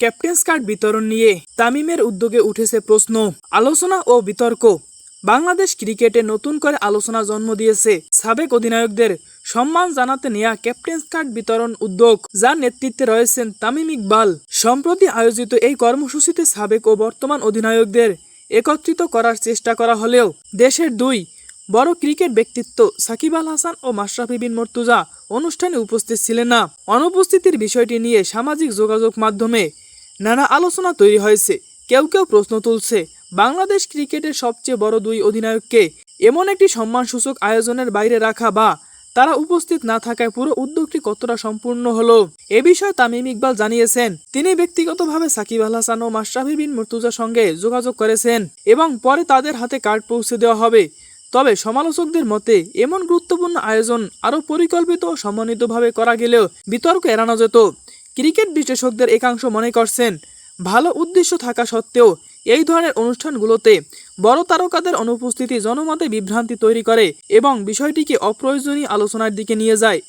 Captain's card বিতরণ নিয়ে তামিমের উদ্যোগে উঠেছে প্রশ্ন, আলোচনা ও বিতর্ক। বাংলাদেশ ক্রিকেটে নতুন করে আলোচনা জন্ম দিয়েছে সাবেক অধিনায়কদের সম্মান জানাতে নেওয়া ক্যাপ্টেন্স কার্ড বিতরণ উদ্যোগ, যার নেতৃত্বে রয়েছেন তামিম ইকবাল। সম্প্রতি আয়োজিত এই কর্মসূচিতে সাবেক ও বর্তমান অধিনায়কদের একত্রিত করার চেষ্টা করা হলেও দেশের দুই বড় ক্রিকেট ব্যক্তিত্ব সাকিব আল হাসান ও মাশরাফি বিন মুর্তজা অনুষ্ঠানে উপস্থিত ছিলেন না। অনুপস্থিতির বিষয়টি নিয়ে সামাজিক যোগাযোগ মাধ্যমে নানা আলোচনা তৈরি হয়েছে। কেউ কেউ প্রশ্ন তুলছে, বাংলাদেশ ক্রিকেটের সবচেয়ে বড় দুই অধিনায়ককে এমন একটি সম্মানসূচক আয়োজনের বাইরে রাখা বা তারা উপস্থিত না থাকায় পুরো উদ্যোগটি কতটা সম্পূর্ণ হলো। এ বিষয়ে তামিম ইকবাল জানিয়েছেন, তিনি ব্যক্তিগতভাবে সাকিব আল হাসান ও মাশরাফি বিন মুর্তজার সঙ্গে যোগাযোগ করেছেন এবং পরে তাদের হাতে কার্ড পৌঁছে দেওয়া হবে। তবে সমালোচকদের মতে এমন গুরুত্বপূর্ণ আয়োজন আরও পরিকল্পিত ও সমন্বিতভাবে করা গেলেও বিতর্ক এড়ানো যেত। ক্রিকেট বিশ্লেষকদের একাংশ মনে করছেন, ভালো উদ্দেশ্য থাকা সত্ত্বেও এই ধরনের অনুষ্ঠানগুলোতে বড় তারকাদের অনুপস্থিতি জনমতে বিভ্রান্তি তৈরি করে এবং বিষয়টিকে অপ্রয়োজনীয় আলোচনার দিকে নিয়ে যায়।